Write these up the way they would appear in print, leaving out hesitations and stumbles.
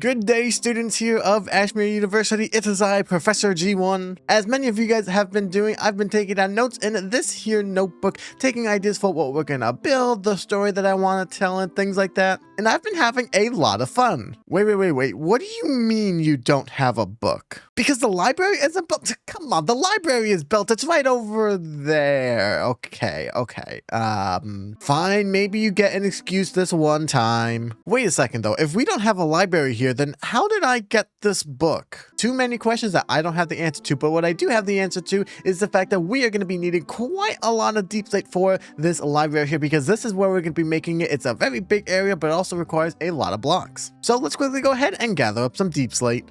Good day, students here of Ashmere University. It is I, Professor G1. As many of you guys have been doing, I've been taking down notes in this here notebook, taking ideas for what we're gonna build, the story that I want to tell, and things like that. And I've been having a lot of fun. Wait. What do you mean you don't have a book? Because the library isn't built? Come on, the library is built. It's right over there. Okay. Fine, maybe you get an excuse this one time. Wait a second though, if we don't have a library here, then how did I get this book? Too many questions that I don't have the answer to, but what I do have the answer to is the fact that we are going to be needing quite a lot of deep slate for this library here, because this is where we're going to be making it. It's a very big area, but it also requires a lot of blocks. So let's quickly go ahead and gather up some deep slate.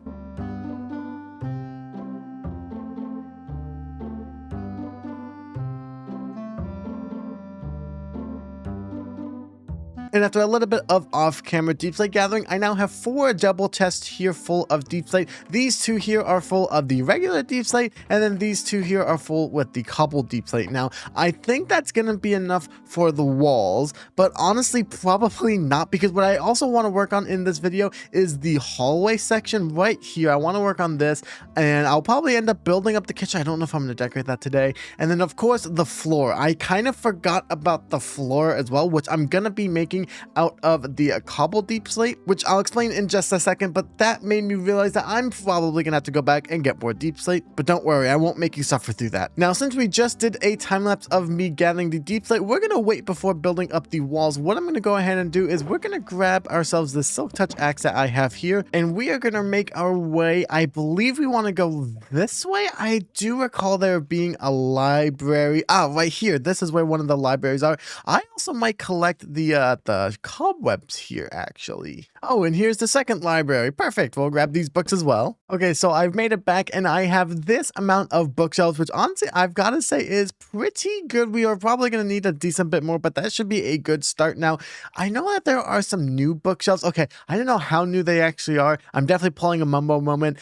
And after a little bit of off-camera deep slate gathering, I now have 4 double chests here full of deep slate. These 2 here are full of the regular deep slate, and then these 2 here are full with the cobbled deep slate. Now, I think that's going to be enough for the walls, but honestly, probably not, because what I also want to work on in this video is the hallway section right here. I want to work on this, and I'll probably end up building up the kitchen. I don't know if I'm going to decorate that today. And then, of course, the floor. I kind of forgot about the floor as well, which I'm going to be making out of the cobble deep slate, which I'll explain in just a second, but that made me realize that I'm probably gonna have to go back and get more deep slate, but don't worry, I won't make you suffer through that. Now, since we just did a time lapse of me gathering the deep slate, we're gonna wait before building up the walls. What I'm gonna go ahead and do is we're gonna grab ourselves the silk touch axe that I have here, and we are gonna make our way. I believe we want to go this way. I do recall there being a library. Right here. This is where one of the libraries are. I also might collect the cobwebs here, actually. Oh, and here's the second library. Perfect. We'll grab these books as well. Okay, so I've made it back, and I have this amount of bookshelves, which honestly, I've got to say is pretty good. We are probably going to need a decent bit more, but that should be a good start. Now, I know that there are some new bookshelves. Okay, I don't know how new they actually are. I'm definitely pulling a mumbo moment.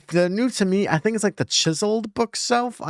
They're new to me. I think it's like the chiseled bookshelf.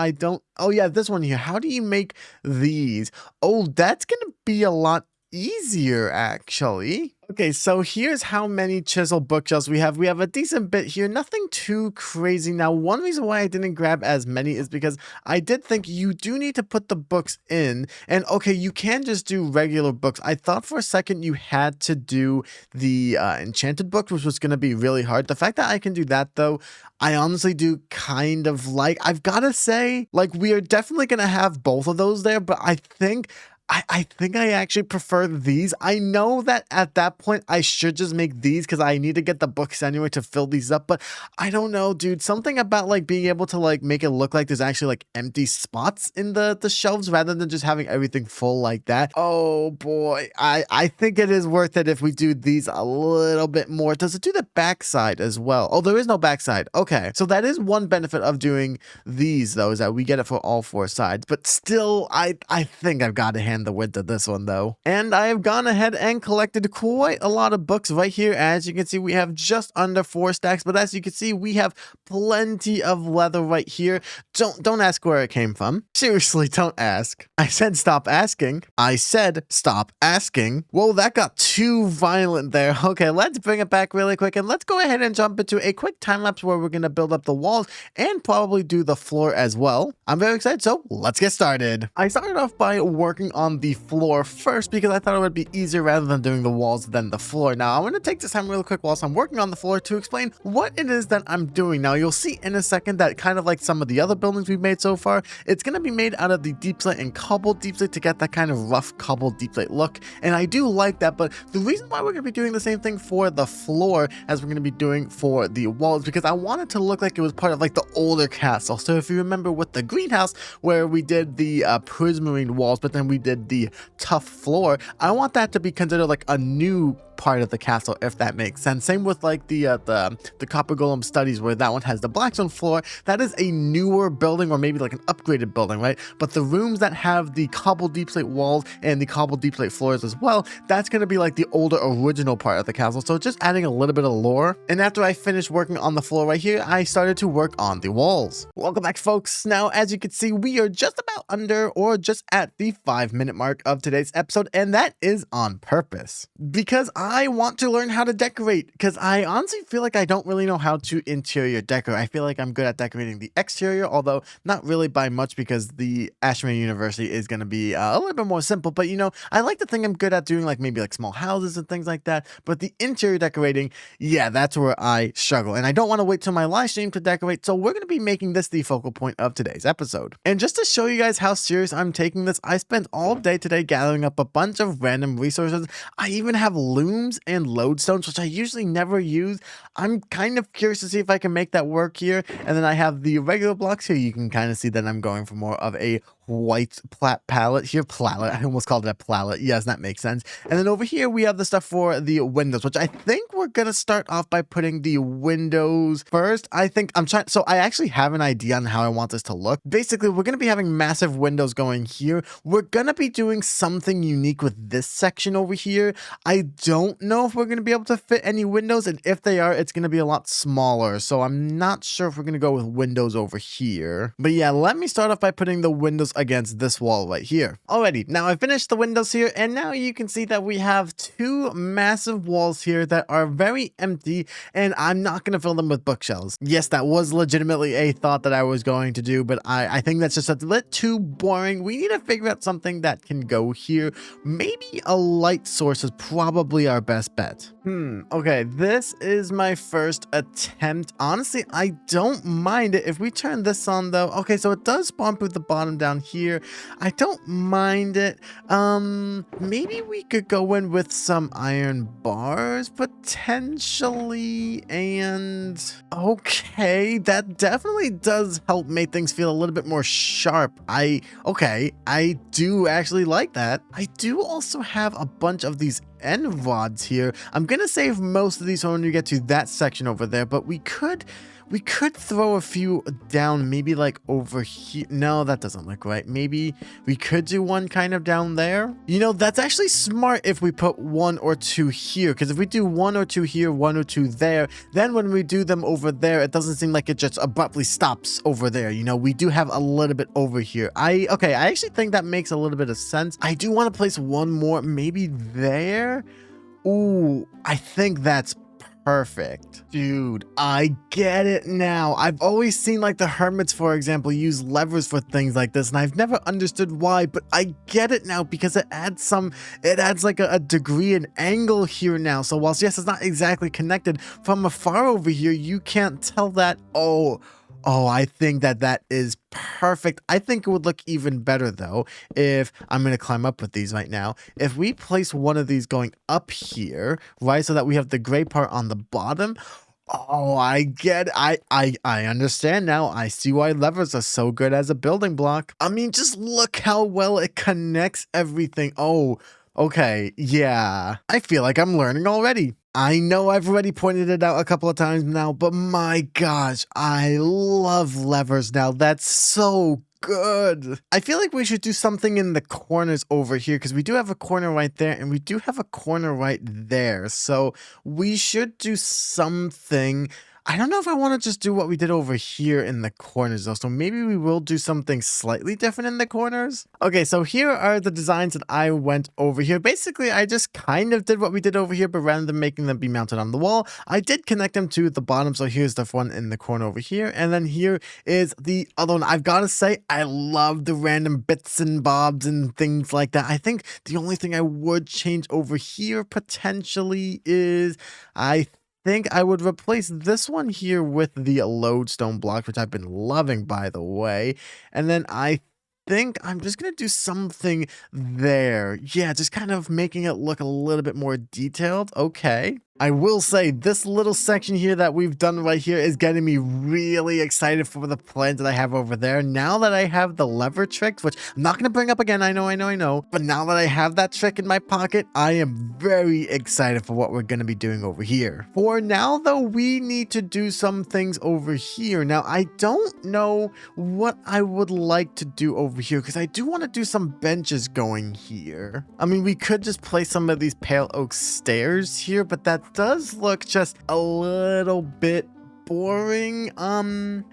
Oh yeah, this one here. How do you make these? Oh, that's going to be a lot easier, actually. Okay, so here's how many chisel bookshelves we have. We have a decent bit here, nothing too crazy. Now, one reason why I didn't grab as many is because I did think you do need to put the books in. And okay, you can just do regular books. I thought for a second you had to do the enchanted books, which was going to be really hard. The fact that I can do that, though, I honestly do kind of like. I've got to say, like, we are definitely going to have both of those there, but I think I actually prefer these. I know that at that point I should just make these because I need to get the books anyway to fill these up, but I don't know, dude. Something about like being able to like make it look like there's actually like empty spots in the shelves rather than just having everything full like that. Oh boy, I think it is worth it if we do these a little bit more. Does it do the backside as well? Oh, there is no backside. Okay, so that is one benefit of doing these though, is that we get it for all 4 sides, but still I think I've got to handle the width of this one though. And I have gone ahead and collected quite a lot of books right here. As you can see, we have just under 4 stacks, but as you can see, we have plenty of leather right here. Don't ask where it came from. Seriously, don't ask. I said stop asking. I said stop asking. Whoa, that got too violent there. Okay, let's bring it back really quick, and let's go ahead and jump into a quick time lapse where we're gonna build up the walls and probably do the floor as well. I'm very excited, so let's get started. I started off by working on the floor first because I thought it would be easier rather than doing the walls than the floor. Now, I'm going to take this time real quick whilst I'm working on the floor to explain what it is that I'm doing. Now, you'll see in a second that kind of like some of the other buildings we've made so far, it's going to be made out of the deep slate and cobbled deep slate to get that kind of rough cobbled deep slate look. And I do like that, but the reason why we're going to be doing the same thing for the floor as we're going to be doing for the walls, because I want it to look like it was part of like the older castle. So if you remember with the greenhouse where we did the prismarine walls, but then we did the tough floor, I want that to be considered like a new part of the castle, if that makes sense. Same with like the Copper Golem Studies, where that one has the blackstone floor. That is a newer building, or maybe like an upgraded building, right? But the rooms that have the cobbled deep slate walls and the cobbled deep slate floors as well, that's going to be like the older original part of the castle. So just adding a little bit of lore. And after I finished working on the floor right here, I started to work on the walls. Welcome back, folks. Now, as you can see, we are just about under or just at the 5-minute mark of today's episode, and that is on purpose because I want to learn how to decorate because I honestly feel like I don't really know how to interior decorate. I feel like I'm good at decorating the exterior, although not really by much because the Ashmere University is going to be a little bit more simple. But I like to think I'm good at doing like maybe like small houses and things like that. But the interior decorating, yeah, that's where I struggle. And I don't want to wait till my live stream to decorate. So we're going to be making this the focal point of today's episode. And just to show you guys how serious I'm taking this, I spent all day today gathering up a bunch of random resources. I even have looms and lodestones, which I usually never use. I'm kind of curious to see if I can make that work here. And then I have the regular blocks here. You can kind of see that I'm going for more of a white palette here. Palette. I almost called it a palette. Yes, that makes sense. And then over here, we have the stuff for the windows, which I think we're going to start off by putting the windows first. I actually have an idea on how I want this to look. Basically, we're going to be having massive windows going here. We're going to be doing something unique with this section over here. I don't know if we're going to be able to fit any windows, and if they are, it's going to be a lot smaller. So I'm not sure if we're going to go with windows over here. But yeah, let me start off by putting the windows against this wall right here. Alrighty, now I finished the windows here, and now you can see that we have two massive walls here that are very empty, and I'm not going to fill them with bookshelves. Yes, that was legitimately a thought that I was going to do, but I think that's just a bit too boring. We need to figure out something that can go here. Maybe a light source is probably our best bet. Okay, this is my first attempt. Honestly, I don't mind it if we turn this on though. Okay, so it does spawn through the bottom down here. I don't mind it. Maybe we could go in with some iron bars potentially, and okay, that definitely does help make things feel a little bit more sharp. I do actually like that. I do also have a bunch of these end rods here. I'm gonna save most of these for when we get to that section over there, but we could throw a few down, maybe like over here. No, that doesn't look right. Maybe we could do one kind of down there. That's actually smart if we put one or two here, because if we do one or two here, one or two there, then when we do them over there, it doesn't seem like it just abruptly stops over there. We do have a little bit over here. I actually think that makes a little bit of sense. I do want to place one more, maybe there. Ooh, I think that's perfect. Dude, I get it now. I've always seen like the hermits, for example, use levers for things like this, and I've never understood why, but I get it now because it adds like a degree and angle here now. So whilst yes, it's not exactly connected from afar over here, you can't tell that. Oh, I think that is perfect. I think it would look even better though if I'm going to climb up with these right now. If we place one of these going up here, right, so that we have the gray part on the bottom. Oh, I get it. I understand now. I see why levers are so good as a building block. I mean, just look how well it connects everything. Oh, okay. Yeah. I feel like I'm learning already. I know I've already pointed it out a couple of times now, but my gosh, I love levers now. That's so good. I feel like we should do something in the corners over here because we do have a corner right there and we do have a corner right there. So we should do something. I don't know if I want to just do what we did over here in the corners though, so maybe we will do something slightly different in the corners. Okay, so here are the designs that I went over here. Basically, I just kind of did what we did over here, but rather than making them be mounted on the wall, I did connect them to the bottom. So here's the one in the corner over here, and then here is the other one. I've got to say, I love the random bits and bobs and things like that. I think the only thing I would change over here potentially is I think I would replace this one here with the lodestone block, which I've been loving, by the way. And then I think I'm just going to do something there. Yeah, just kind of making it look a little bit more detailed. Okay. I will say this little section here that we've done right here is getting me really excited for the plans that I have over there. Now that I have the lever tricks, which I'm not going to bring up again, I know. But now that I have that trick in my pocket, I am very excited for what we're going to be doing over here. For now, though, we need to do some things over here. Now, I don't know what I would like to do over here because I do want to do some benches going here. I mean, we could just place some of these pale oak stairs here, but that does look just a little bit boring.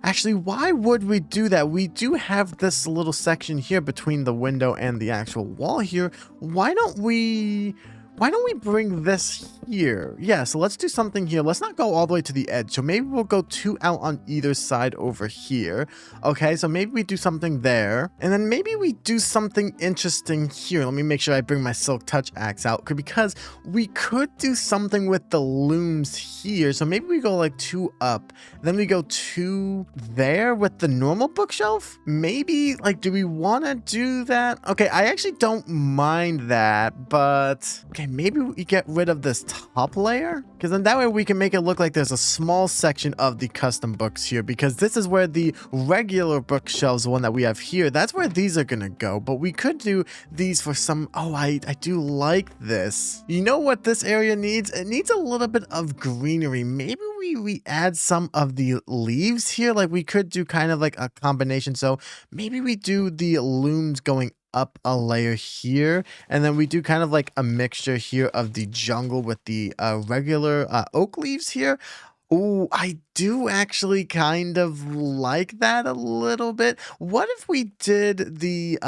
Actually, why would we do that? We do have this little section here between the window and the actual wall here. Why don't we why don't we bring this here? Yeah, so let's do something here. Let's not go all the way to the edge. So maybe we'll go 2 out on either side over here. Okay, so maybe we do something there. And then maybe we do something interesting here. Let me make sure I bring my Silk Touch axe out because we could do something with the looms here. So maybe we go like 2 up, then we go 2 there with the normal bookshelf. Maybe, like, do we want to do that? Okay, I actually don't mind that, but okay, maybe we get rid of this top layer, because then that way we can make it look like there's a small section of the custom books here, because this is where the regular bookshelves, the one that we have here, that's where these are gonna go. But we could do these for some, oh, I do like this. You know what this area needs? It needs a little bit of greenery. Maybe we add some of the leaves here. Like, we could do kind of like a combination. So maybe we do the looms going up a layer here, and then we do kind of like a mixture here of the jungle with the regular oak leaves here. Oh, I do actually kind of like that a little bit. What if we did the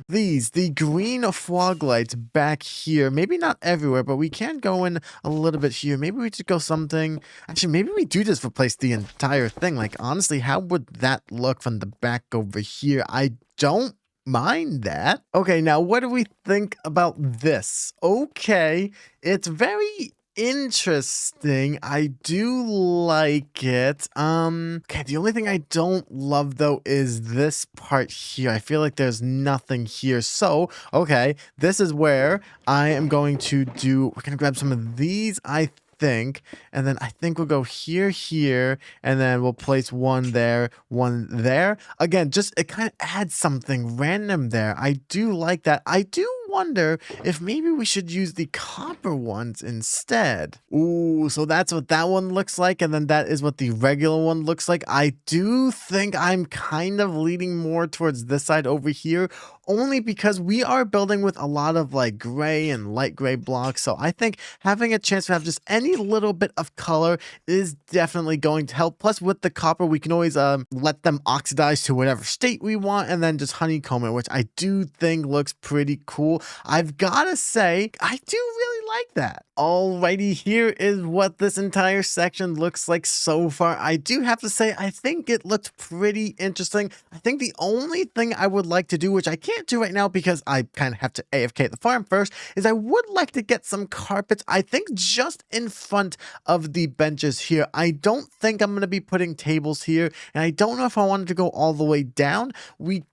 the green fog lights back here? Maybe not everywhere, but we can go in a little bit here. Maybe we just go something. Actually, maybe we do just replace the entire thing. Like, honestly, how would that look from the back over here? I don't mind that. Okay, now what do we think about this? Okay, it's very interesting. I do like it. Okay, the only thing I don't love though is this part here. I feel like there's nothing here. So, okay, this is where I am going to do, we're gonna grab some of these, I think, and then I think we'll go here, and then we'll place one there, one there. Again, just it kind of adds something random there. I do like that. I do wonder if maybe we should use the copper ones instead. Ooh, so that's what that one looks like, and then that is what the regular one looks like. I do think I'm kind of leaning more towards this side over here, only because we are building with a lot of like gray and light gray blocks. So I think having a chance to have just any little bit of color is definitely going to help. Plus, with the copper, we can always let them oxidize to whatever state we want, and then just honeycomb it, which I do think looks pretty cool. I've gotta say, I do really like that. Alrighty, here is what this entire section looks like so far. I do have to say, I think it looked pretty interesting. I think the only thing I would like to do, which I can't do right now because I kind of have to AFK at the farm first, is I would like to get some carpets, I think just in front of the benches here. I don't think I'm going to be putting tables here, and I don't know if I wanted to go all the way down. We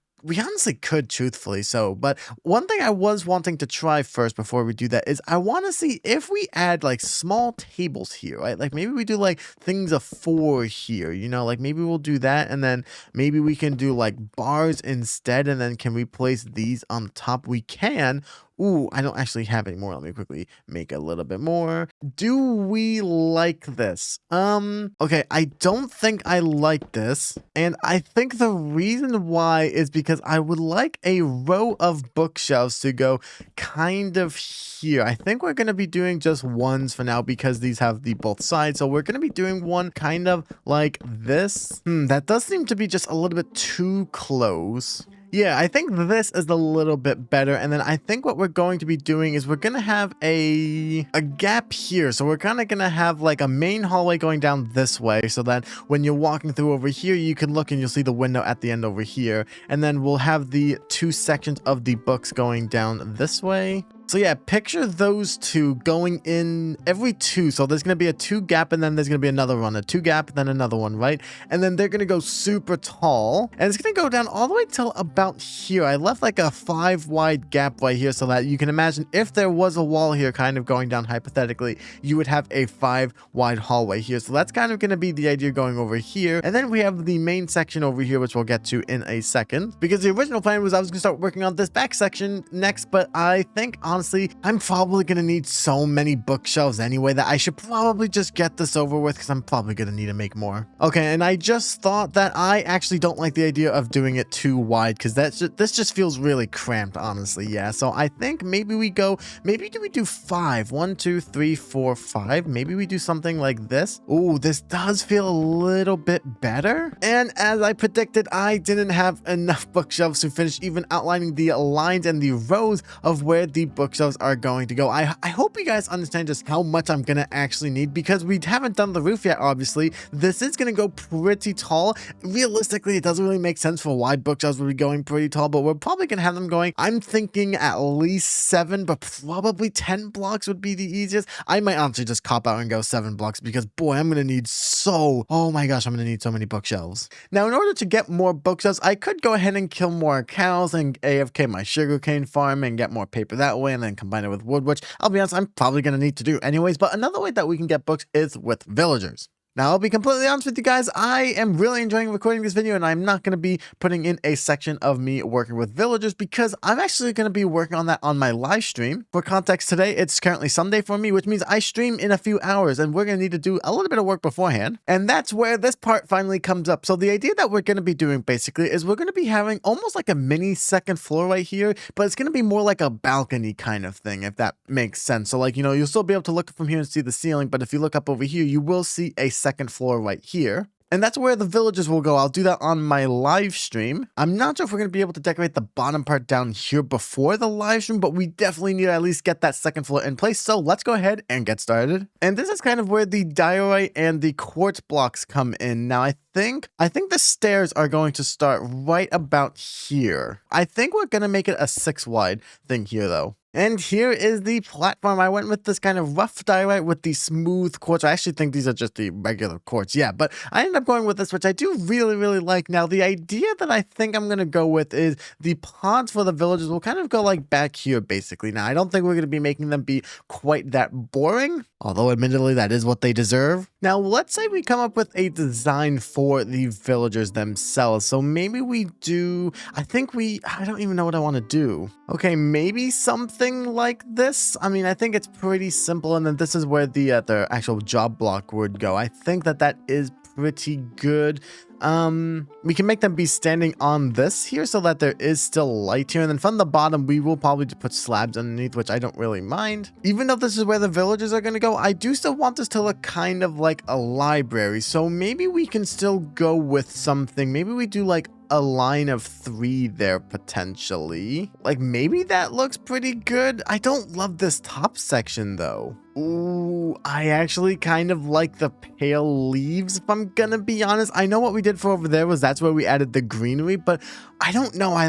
honestly could, truthfully, but one thing I was wanting to try first before we do that is I want to see if we add like small tables here, right? Like maybe we do like things of 4 here, you know, like maybe we'll do that, and then maybe we can do like bars instead, and then can we place these on the top? We can. Ooh, I don't actually have any more. Let me quickly make a little bit more. Do we like this? Okay, I don't think I like this. And I think the reason why is because I would like a row of bookshelves to go kind of here. I think we're going to be doing just ones for now because these have the both sides. So we're going to be doing one kind of like this. That does seem to be just a little bit too close. Yeah, I think this is a little bit better. And then I think what we're going to be doing is we're going to have a gap here. So we're kind of going to have like a main hallway going down this way so that when you're walking through over here, you can look and you'll see the window at the end over here. And then we'll have the 2 sections of the books going down this way. So yeah, picture those two going in every 2. So there's going to be a 2 gap, and then there's going to be another one, a 2 gap, then another one, right? And then they're going to go super tall, and it's going to go down all the way till about here. I left like a 5 wide gap right here so that you can imagine if there was a wall here kind of going down hypothetically, you would have a 5 wide hallway here. So that's kind of going to be the idea going over here. And then we have the main section over here, which we'll get to in a second, because the original plan was I was going to start working on this back section next, but I think honestly, I'm probably going to need so many bookshelves anyway that I should probably just get this over with because I'm probably going to need to make more. Okay, and I just thought that I actually don't like the idea of doing it too wide because this just feels really cramped, honestly, yeah. So I think maybe we do we do 5? 1, 2, 3, 4, 5. Maybe we do something like this. Ooh, this does feel a little bit better. And as I predicted, I didn't have enough bookshelves to finish even outlining the lines and the rows of where the bookshelves bookshelves are going to go. I hope you guys understand just how much I'm gonna actually need, because we haven't done the roof yet. Obviously, this is gonna go pretty tall. Realistically, it doesn't really make sense for why bookshelves would be going pretty tall, but we're probably gonna have them going, I'm thinking at least 7, but probably 10 blocks would be the easiest. I might honestly just cop out and go 7 blocks, because boy, I'm gonna need oh my gosh, I'm gonna need so many bookshelves. Now, in order to get more bookshelves, I could go ahead and kill more cows and AFK my sugarcane farm and get more paper that way, and then combine it with wood, which I'll be honest, I'm probably gonna need to do anyways. But another way that we can get books is with villagers. Now, I'll be completely honest with you guys, I am really enjoying recording this video, and I'm not going to be putting in a section of me working with villagers, because I'm actually going to be working on that on my live stream. For context, today, it's currently Sunday for me, which means I stream in a few hours, and we're going to need to do a little bit of work beforehand. And that's where this part finally comes up. So the idea that we're going to be doing basically is we're going to be having almost like a mini second floor right here, but it's going to be more like a balcony kind of thing, if that makes sense. So like, you'll still be able to look from here and see the ceiling, but if you look up over here, you will see a second floor right here. And that's where the villagers will go. I'll do that on my live stream. I'm not sure if we're going to be able to decorate the bottom part down here before the live stream, but we definitely need to at least get that second floor in place. So let's go ahead and get started. And this is kind of where the diorite and the quartz blocks come in. Now, I think the stairs are going to start right about here. I think we're going to make it a 6 wide thing here though. And here is the platform. I went with this kind of rough diorite with the smooth quartz. I actually think these are just the regular quartz. Yeah, but I ended up going with this, which I do really, really like. Now, the idea that I think I'm going to go with is the pods for the villagers will kind of go like back here, basically. Now, I don't think we're going to be making them be quite that boring, although admittedly, that is what they deserve. Now, let's say we come up with a design for the villagers themselves. So maybe we do, I don't even know what I want to do. Okay, maybe something like this. I mean, I think it's pretty simple, and then this is where the actual job block would go. I think that is pretty good. We can make them be standing on this here so that there is still light here, and then from the bottom we will probably just put slabs underneath, which I don't really mind. Even though this is where the villagers are going to go, I do still want this to look kind of like a library, so maybe we can still go with something. Maybe we do like a line of 3 there potentially. Like maybe that looks pretty good. I don't love this top section though. Ooh, I actually kind of like the pale leaves, if I'm gonna be honest. I know what we did for over there was that's where we added the greenery, but I don't know. I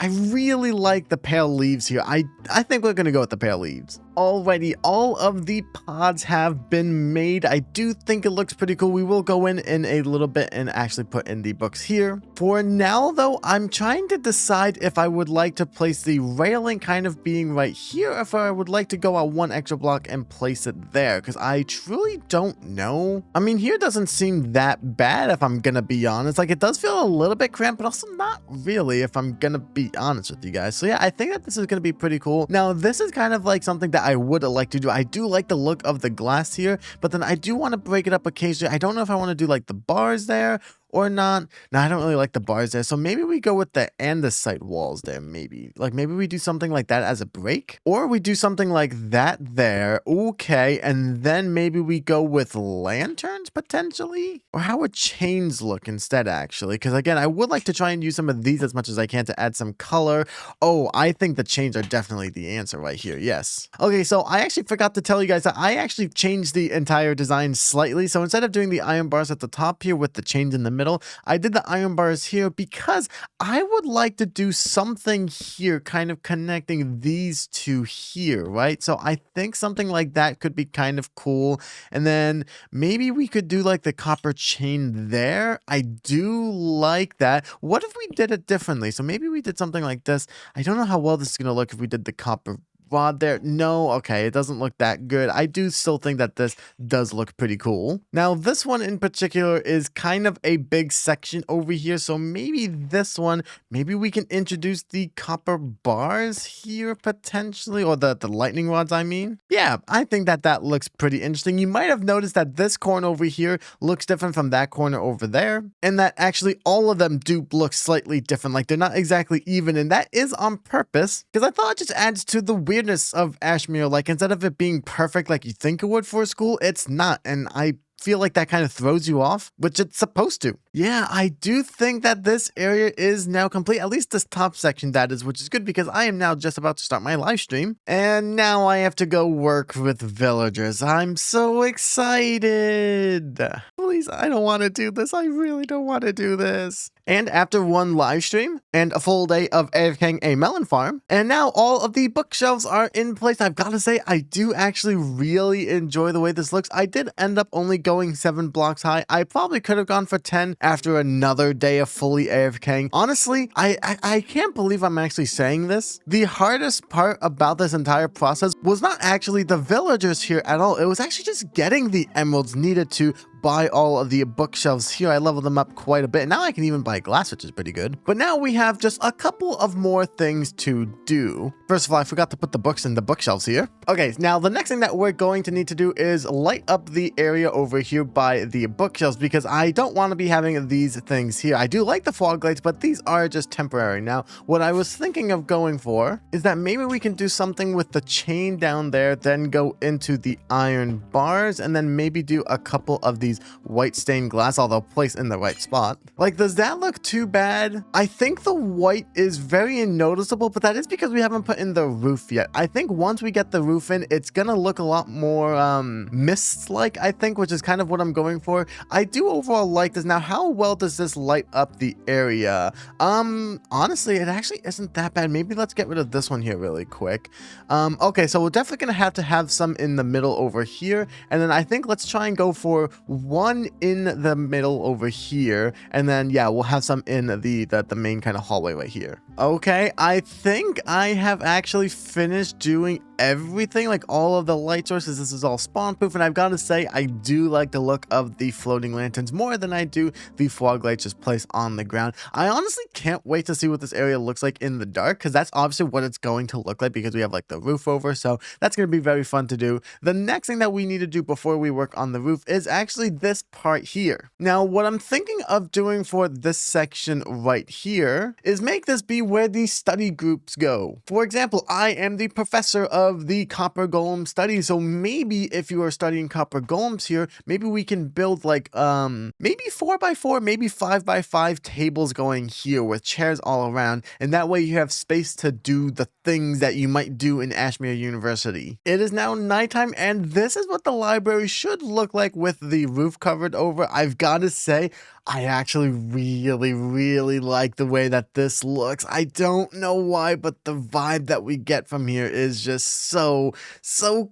really like the pale leaves here. I think we're gonna go with the pale leaves. Alrighty, all of the pods have been made. I do think it looks pretty cool. We will go in a little bit and actually put in the books here. For now though, I'm trying to decide if I would like to place the railing kind of being right here, or if I would like to go out 1 extra block and place it there, because I truly don't know. I mean, here doesn't seem that bad if I'm gonna be honest. Like, it does feel a little bit cramped, but also not really if I'm gonna be honest with you guys. So yeah, I think that this is gonna be pretty cool. Now, this is kind of like something that I would like to do. I do like the look of the glass here, but then I do want to break it up occasionally. I don't know if I want to do like the bars there or not. No, I don't really like the bars there. So maybe we go with the andesite walls there, maybe. Like maybe we do something like that as a break. Or we do something like that there. Okay. And then maybe we go with lanterns potentially? Or how would chains look instead actually? Because again, I would like to try and use some of these as much as I can to add some color. Oh, I think the chains are definitely the answer right here. Yes. Okay, so I actually forgot to tell you guys that I actually changed the entire design slightly. So instead of doing the iron bars at the top here with the chains in the middle, I did the iron bars here because I would like to do something here kind of connecting these two here, right? So I think something like that could be kind of cool. And then maybe we could do like the copper chain there. I do like that. What if we did it differently? So maybe we did something like this. I don't know how well this is going to look if we did the copper rod there. No, okay, it doesn't look that good. I do still think that this does look pretty cool. Now, this one in particular is kind of a big section over here, so maybe this one, maybe we can introduce the copper bars here potentially, or the lightning rods, I mean. Yeah, I think that that looks pretty interesting. You might have noticed that this corner over here looks different from that corner over there, and that actually all of them do look slightly different. Like, they're not exactly even, and that is on purpose, because I thought it just adds to the weirdness of Ashmere. Like, instead of it being perfect like you think it would for a school, it's not, and I feel like that kind of throws you off, which it's supposed to. Yeah, I do think that this area is now complete, at least this top section that is, which is good because I am now just about to start my live stream. And now I have to go work with villagers. I'm so excited. Please, I don't want to do this. I really don't want to do this. And after one live stream and a full day of AFKing a melon farm, and now all of the bookshelves are in place, I've got to say, I do actually really enjoy the way this looks. I did end up only going 7 blocks high. I probably could have gone for 10 after another day of fully AFKing. Honestly, I can't believe I'm actually saying this. The hardest part about this entire process was not actually the villagers here at all. It was actually just getting the emeralds needed to buy all of the bookshelves here. I leveled them up quite a bit. Now I can even buy glass, which is pretty good. But now we have just a couple of more things to do. First of all, I forgot to put the books in the bookshelves here. Okay, now the next thing that we're going to need to do is light up the area over here by the bookshelves, because I don't want to be having these things here. I do like the fog lights, but these are just temporary. Now, what I was thinking of going for is that maybe we can do something with the chain down there, then go into the iron bars, and then maybe do a couple of these white stained glass, although placed in the right spot. Like, does that look too bad? I think the white is very noticeable, but that is because we haven't put in the roof yet. I think once we get the roof in, it's gonna look a lot more mist-like, I think, which is kind of what I'm going for. I do overall like this. Now, how well does this light up the area? Honestly, it actually isn't that bad. Maybe let's get rid of this one here really quick. Okay, so we're definitely gonna have some in the middle over here, and then I think let's try and go for one in the middle over here, and then yeah, we'll have some in the main kind of hallway right here. Okay, I think I have actually finished doing everything, like all of the light sources. This is all spawn proof, and I've got to say, I do like the look of the floating lanterns more than I do the fog lights just placed on the ground. I honestly can't wait to see what this area looks like in the dark, because that's obviously what it's going to look like, because we have like the roof over, so that's going to be very fun to do. The next thing that we need to do before we work on the roof is actually this part here. Now, what I'm thinking of doing for this section right here is make this be where the study groups go. For example, I am the professor of the copper golem study, so maybe if you are studying copper golems here, maybe we can build like maybe 4x4, maybe 5x5 tables going here with chairs all around, and that way you have space to do the things that you might do in Ashmere University. It is now nighttime, and this is what the library should look like with the roof covered over. I've got to say, I actually really like the way that this looks. I don't know why, but the vibe that we get from here is just so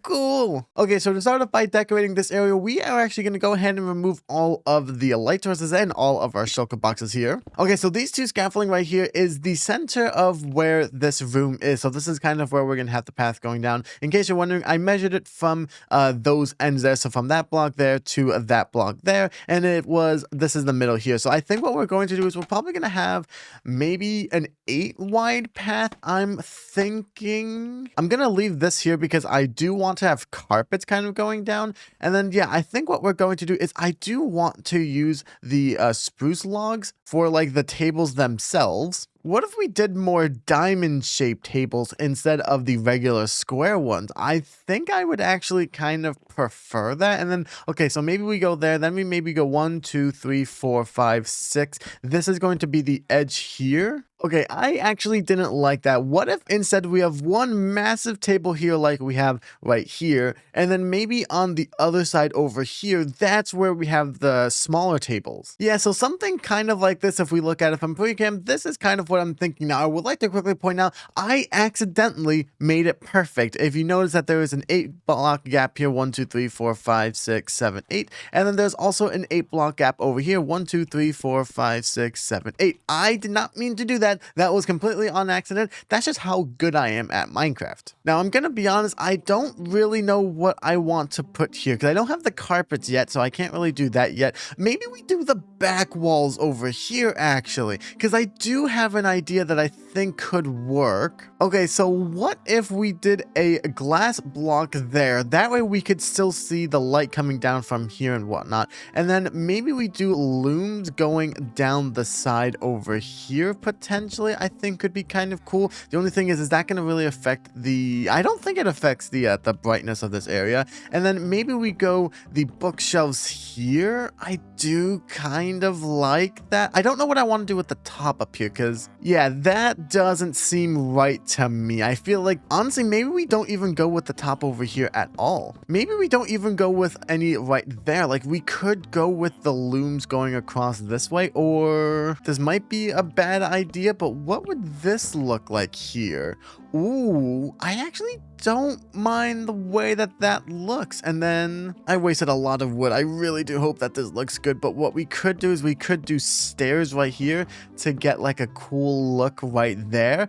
cool. Okay, so to start off by decorating this area, we are actually going to go ahead and remove all of the light sources and all of our shulker boxes here. Okay, so these two scaffolding right here is the center of where this room is. So this is kind of where we're going to have the path going down. In case you're wondering, I measured it from those ends there. So from that block there to that block there. And this is the middle here. So I think what we're going to do is we're probably going to have maybe an 8 wide path. I'm thinking I'm going to leave this here because I do want to have carpets kind of going down. And then, yeah, I think what we're going to do is I do want to use the spruce logs for like the tables themselves. What if we did more diamond-shaped tables instead of the regular square ones? I think I would actually kind of prefer that. And then, okay, so maybe we go there. Then we maybe go 1, 2, 3, 4, 5, 6. This is going to be the edge here. Okay, I actually didn't like that. What if instead we have one massive table here like we have right here, and then maybe on the other side over here, that's where we have the smaller tables. Yeah, so something kind of like this if we look at it from pre-cam. This is kind of what I'm thinking now. I would like to quickly point out, I accidentally made it perfect. If you notice that there is an 8 block gap here, 1, 2, 3, 4, 5, 6, 7, 8, and then there's also an 8 block gap over here, 1, 2, 3, 4, 5, 6, 7, 8. I did not mean to do that. That was completely on accident. That's just how good I am at Minecraft. Now, I'm gonna be honest, I don't really know what I want to put here because I don't have the carpets yet, so I can't really do that yet. Maybe we do the back walls over here, actually, because I do have an idea that I think could work. Okay, so what if we did a glass block there? That way we could still see the light coming down from here and whatnot. And then maybe we do looms going down the side over here, potentially. potentially I think could be kind of cool. The only thing is that going to really affect the, I don't think it affects the brightness of this area. And then maybe we go the bookshelves here. I do kind of like that. I don't know what I want to do with the top up here, because yeah, that doesn't seem right to me. I feel like, honestly, maybe we don't even go with the top over here at all. Maybe we don't even go with any right there. Like, we could go with the looms going across this way, or this might be a bad idea, but what would this look like here? Ooh, I actually don't mind the way that that looks. And then I wasted a lot of wood. I really do hope that this looks good, but what we could do is we could do stairs right here to get like a cool look right there.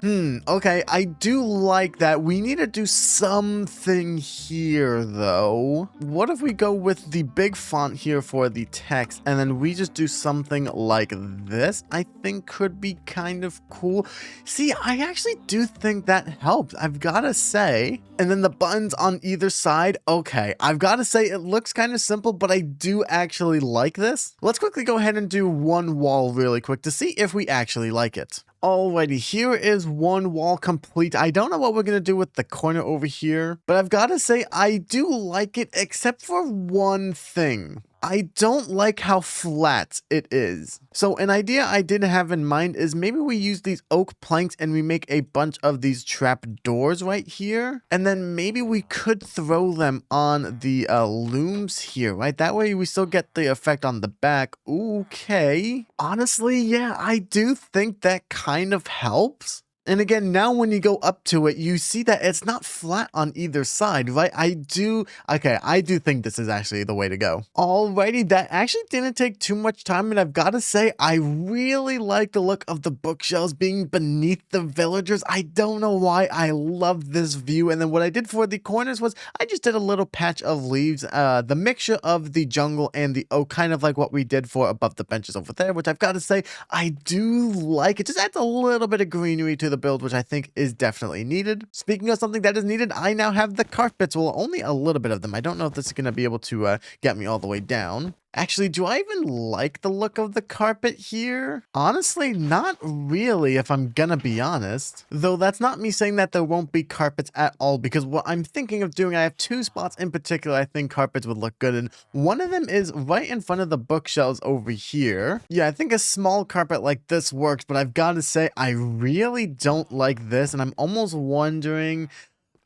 Okay, I do like that. We need to do something here though. What if we go with the big font here for the text, and then we just do something like this? I think could be kind of cool. See, I actually do think that helps, I've gotta say. And then the buttons on either side. Okay, I've gotta say it looks kind of simple, but I do actually like this. Let's quickly go ahead and do one wall really quick to see if we actually like it. Alrighty, here is one wall complete. I don't know what we're gonna do with the corner over here, but I've gotta say I do like it, except for one thing. I don't like how flat it is. So an idea I did have in mind is maybe we use these oak planks and we make a bunch of these trap doors right here. And then maybe we could throw them on the looms here, right? That way we still get the effect on the back. Okay. Honestly, yeah, I do think that kind of helps. And again, now when you go up to it, you see that it's not flat on either side, right? I do think this is actually the way to go. Alrighty, that actually didn't take too much time, and I've got to say, I really like the look of the bookshelves being beneath the villagers. I don't know why, I love this view. And then what I did for the corners was I just did a little patch of leaves, the mixture of the jungle and the oak, kind of like what we did for above the benches over there, which I've got to say, I do like. It just adds a little bit of greenery to the build, which I think is definitely needed. Speaking of something that is needed, I now have the carpets. Well, only a little bit of them. I don't know if this is going to be able to get me all the way down. Actually, do I even like the look of the carpet here? Honestly, not really, if I'm gonna be honest. Though that's not me saying that there won't be carpets at all, because what I'm thinking of doing, I have two spots in particular I think carpets would look good in. One of them is right in front of the bookshelves over here. Yeah, I think a small carpet like this works, but I've got to say, I really don't like this, and I'm almost wondering...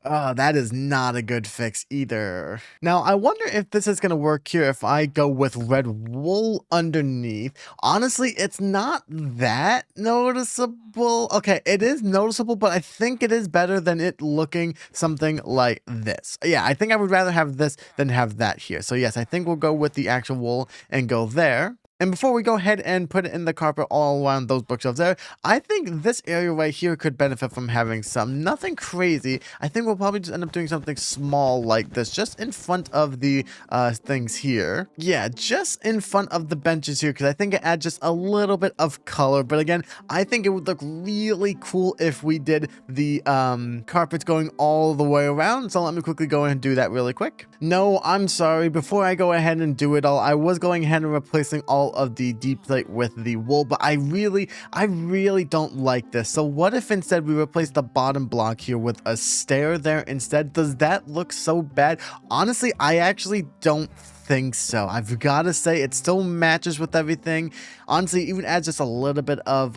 Oh, that is not a good fix either. Now, I wonder if this is going to work here if I go with red wool underneath. Honestly, it's not that noticeable. Okay, it is noticeable, but I think it is better than it looking something like this. Yeah, I think I would rather have this than have that here. So yes, I think we'll go with the actual wool and go there. And before we go ahead and put it in the carpet all around those bookshelves there, I think this area right here could benefit from having some. Nothing crazy. I think we'll probably just end up doing something small like this, just in front of the things here. Yeah, just in front of the benches here, because I think it adds just a little bit of color. But again, I think it would look really cool if we did the carpets going all the way around. So let me quickly go ahead and do that really quick. No, I'm sorry. Before I go ahead and do it all, I was going ahead and replacing all of the deep plate with the wool, but I really don't like this. So what if instead we replace the bottom block here with a stair there instead? Does that look so bad? Honestly, I actually don't think so. I've got to say it still matches with everything. Honestly, even adds just a little bit of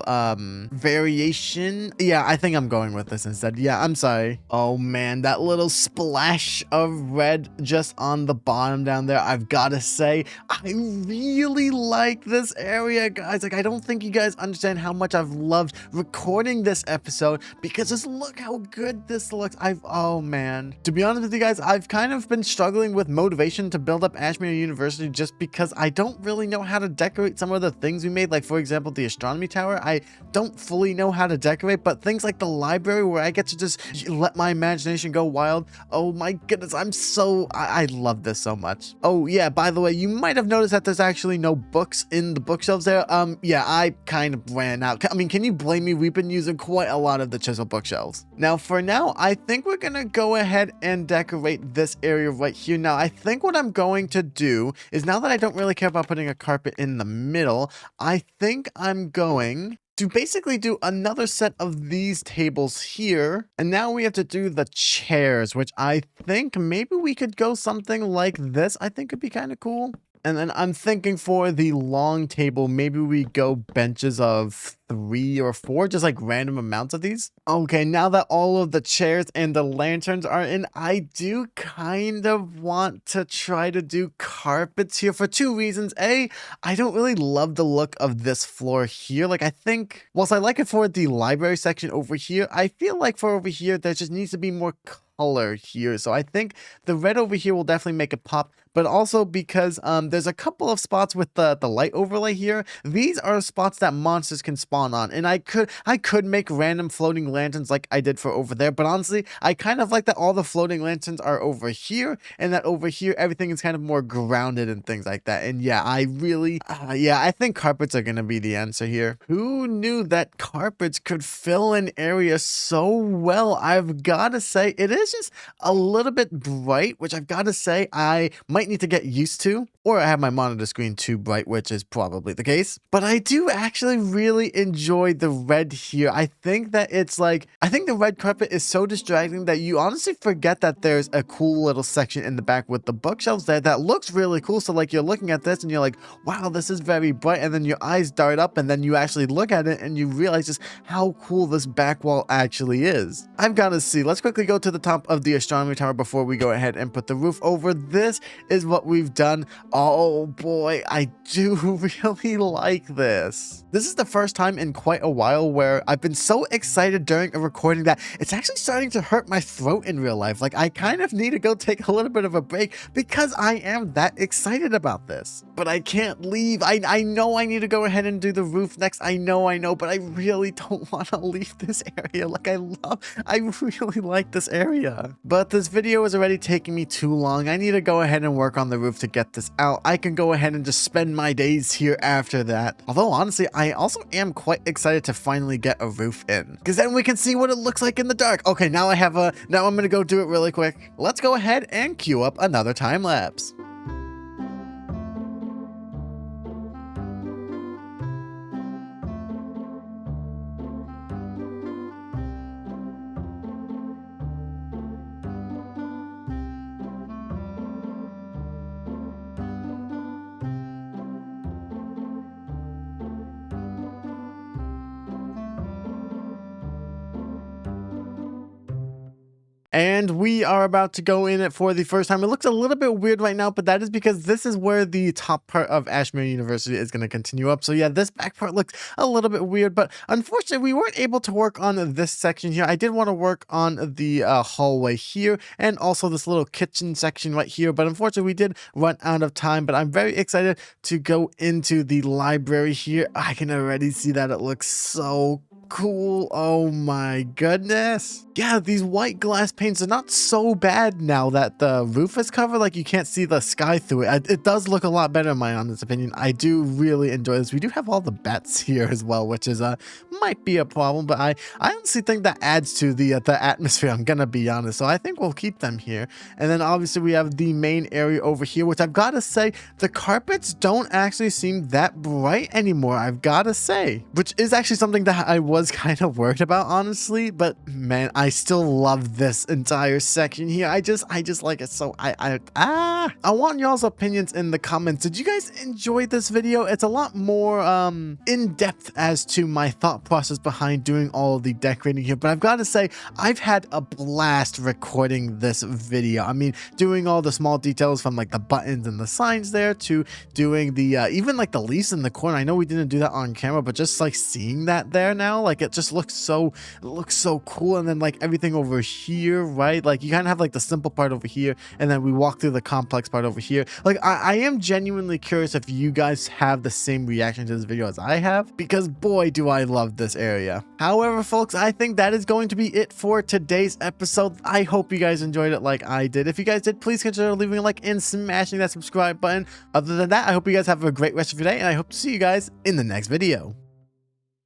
variation. Yeah, I think I'm going with this instead. Yeah, I'm sorry. Oh man, that little splash of red just on the bottom down there. I've got to say, I really like this area, guys. Like, I don't think you guys understand how much I've loved recording this episode, because just look how good this looks. Oh man. To be honest with you guys, I've kind of been struggling with motivation to build up Ashmere University, just because I don't really know how to decorate some of the things we made. Like, for example, the astronomy tower, I don't fully know how to decorate, but things like the library, where I get to just let my imagination go wild. Oh my goodness, I love this so much. Oh yeah, by the way, you might have noticed that there's actually no books in the bookshelves there. Yeah, I kind of ran out. I mean, can you blame me? We've been using quite a lot of the chisel bookshelves. Now, for now, I think we're gonna go ahead and decorate this area right here. Now, I think what I'm going to do is, now that I don't really care about putting a carpet in the middle, I think I'm going to basically do another set of these tables here. And now we have to do the chairs, which I think maybe we could go something like this. I think it'd be kind of cool. And then I'm thinking for the long table, maybe we go benches of 3 or 4, just like random amounts of these. Okay, now that all of the chairs and the lanterns are in, I do kind of want to try to do carpets here for 2 reasons. A, I don't really love the look of this floor here. Like, I think, whilst I like it for the library section over here, I feel like for over here, there just needs to be more color here. So I think the red over here will definitely make it pop, but also because there's a couple of spots with the light overlay here. These are spots that monsters can spawn on, and I could make random floating lanterns like I did for over there, but honestly, I kind of like that all the floating lanterns are over here, and that over here everything is kind of more grounded and things like that. And yeah, I really yeah, I think carpets are gonna be the answer here. Who knew that carpets could fill an area so well? I've gotta say, it is just a little bit bright, which I've gotta say I might need to get used to, or I have my monitor screen too bright, which is probably the case. But I do actually really enjoy the red here. I think that it's like, I think the red carpet is so distracting that you honestly forget that there's a cool little section in the back with the bookshelves there that looks really cool. So like you're looking at this and you're like, wow, this is very bright, and then your eyes dart up and then you actually look at it and you realize just how cool this back wall actually is. I've got to see. Let's quickly go to the top of the astronomy tower before we go ahead and put the roof over. This is what we've done. Oh boy, I do really like this. This is the first time in quite a while where I've been so excited during a recording that it's actually starting to hurt my throat in real life. Like, I kind of need to go take a little bit of a break because I am that excited about this. But I can't leave. I know I need to go ahead and do the roof next. I know, but I really don't want to leave this area. Like, I really like this area. But this video is already taking me too long. I need to go ahead and work on the roof to get this out. I can go ahead and just spend my days here after that. Although honestly, I also am quite excited to finally get a roof in, because then we can see what it looks like in the dark. Okay, now I'm gonna go do it really quick. Let's go ahead and queue up another time lapse. And we are about to go in it for the first time. It looks a little bit weird right now, but that is because this is where the top part of Ashmere University is going to continue up. So yeah, this back part looks a little bit weird, but unfortunately we weren't able to work on this section here. I did want to work on the hallway here and also this little kitchen section right here, but unfortunately we did run out of time. But I'm very excited to go into the library here. I can already see that it looks so cool. Oh my goodness. Yeah, these white glass panes are not so bad now that the roof is covered. Like, you can't see the sky through it. It does look a lot better in my honest opinion. I do really enjoy this. We do have all the bats here as well, which is might be a problem, but I honestly think that adds to the atmosphere, I'm gonna be honest. So I think we'll keep them here. And then obviously we have the main area over here, which I've got to say, the carpets don't actually seem that bright anymore, I've got to say, which is actually something that I was kind of worried about, honestly. But man, I still love this entire section here. I just like it. So I want y'all's opinions in the comments. Did you guys enjoy this video? It's a lot more in depth as to my thought process behind doing all the decorating here, but I've got to say, I've had a blast recording this video. I mean, doing all the small details from like the buttons and the signs there to doing the even like the leaves in the corner. I know we didn't do that on camera, but just like seeing that there now, like it just looks so cool. And then like everything over here, right? Like you kind of have like the simple part over here, and then we walk through the complex part over here. Like I am genuinely curious if you guys have the same reaction to this video as I have, because boy, do I love this area. However, folks, I think that is going to be it for today's episode. I hope you guys enjoyed it like I did. If you guys did, please consider leaving a like and smashing that subscribe button. Other than that, I hope you guys have a great rest of your day, and I hope to see you guys in the next video.